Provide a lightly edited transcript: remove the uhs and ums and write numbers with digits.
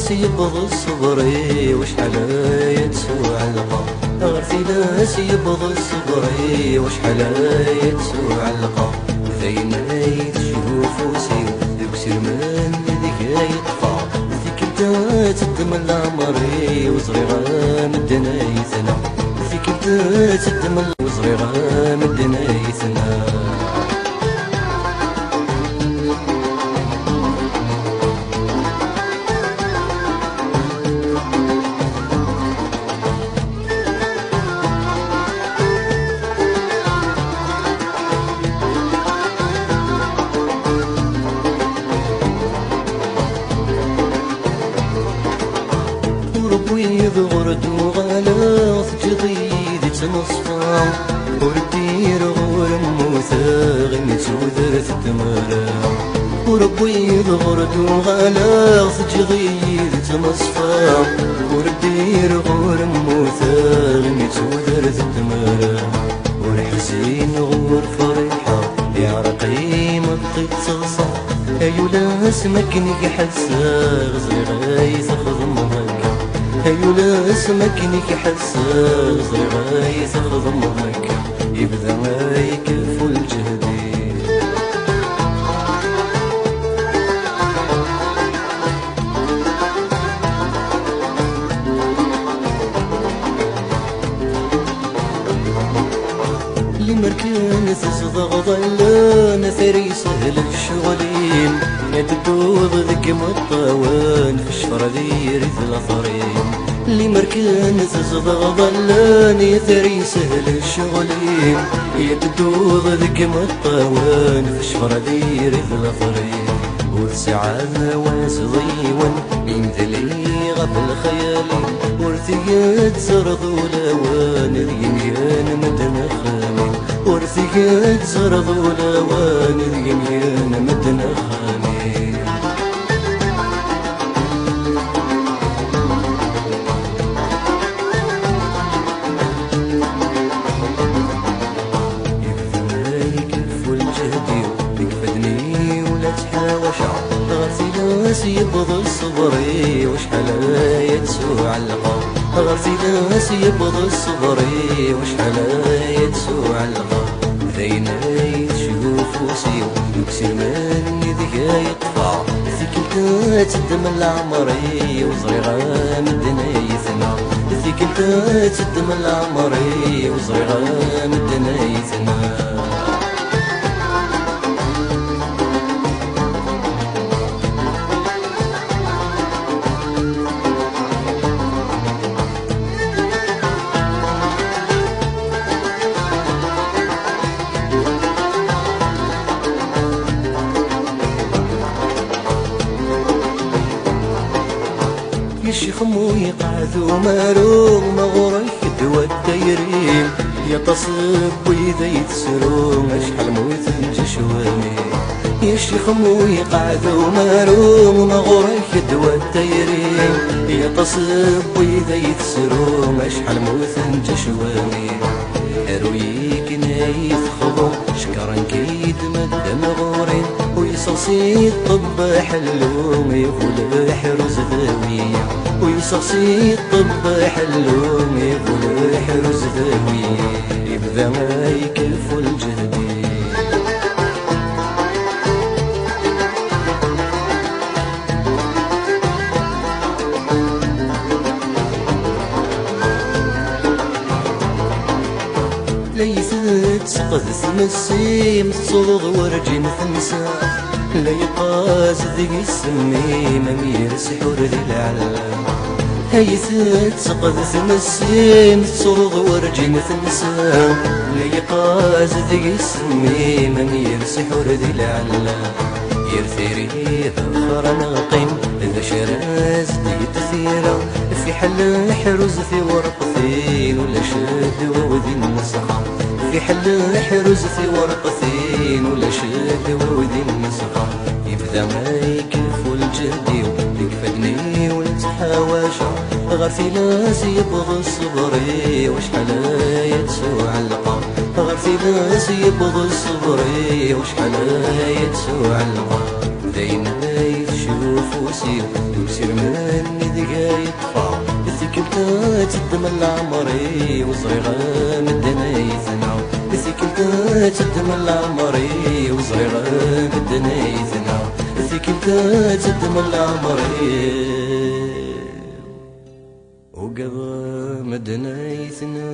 ناس يبغى صبري وشحال يتسوى علقة، غير في ناس يبغى صبري وشحال يتسوى علقة. زين يتشوف وسيو ذوك سرمان ذيك يطفى، ذيك انت تدمن عمري وصغيرة مدنا يثنى، ذيك انت تدمن وصغيرة مدنا يثنى. ويض غرد وغلاظ جديد تنصفى، وردير غور موثاغ متوذر تتمرى. وربي غرد وغلاظ جديد تنصفى، وردير غور موثاغ متوذر تتمرى. ورحزين غور فرحة يا رقيم الطيب تصصى، أيولا اسمك حساغ صغير خضمها، أيولا اسمك حساس غايث خضمك، يبدا يكف الجهدي. اللي مركان تصدغ ظلان ثري سهل الشغلين، يدوض ذك مطوان في الشفرة ذي ريث الأثرين. اللي مركان تصدغ ظلان يثري سهل الشغلين، يدوض ذك مطوان في الشفرة ذي ريث الأثرين. والسعادة واسضيون من ذلي غفل خيالي، ورثيات زرض ولوان اليميان مدن خامي، ورثيات زرض ولوان اليميان مدن خامي. ناس يبغى صبري وشحال يتسوى علقة، غير في ناس يبغى صبري وشحال يتسوى علقة. زين يشوف وسيو يكسر من ذيك يطفى، ذيك انت تدمن عمري وصغيرة مدنا يثنى، ذيك انت تدمن عمري وصغيرة مدنا يثنى. الشيخ موي قعد ومالو مغريك دوا الدايرين، يا تصب وإذا يتسروم أشحال موت نجشوامي. يا الشيخ موي قعد ومالو مغريك دوا الدايرين، يا تصب وإذا يتسروم أشحال موت نجشوامي. أرويك نايث خضو شكرا كيد مدام غورين، ويصصي الطب حلوم يقول حرز ذوية، ويصصي الطب حلوم يقول حرز ذوية. يبدا ما يكف الجهدي. ليس تسقط ثمسيم تصوض ورجين ثمسا، لا يقاس ذي السميم أمير سحور ذي العلام. هيث تسقط ثمسيم تصوض ورجين ثمسا، لا يقاس ذي السميم أمير سحور ذي العلام. يرثيري ذخر نقيم ذا شراز ذي تثيرا، في حل حرز في ورقتين ولا شد وذي النسخة، في حل حرز في ورقتين ولا شد وذي النسخة. يبدا ما يكف الجهدي ويكفدني والتحاوشة، غير في ناس يبغى صبري وشحال يتسوى علقة، غير في ناس يبغى صبري وشحال يتسوى علقة. دايما يشوف وسير وسير مني دقا يطفى ذكرتها تدم العمري وصغيرة مدنا يثنى ذكرتها تدم العمري وصغيرة مدنا يثنى ذكرتها تدم العمري وقضى مدنا يثنى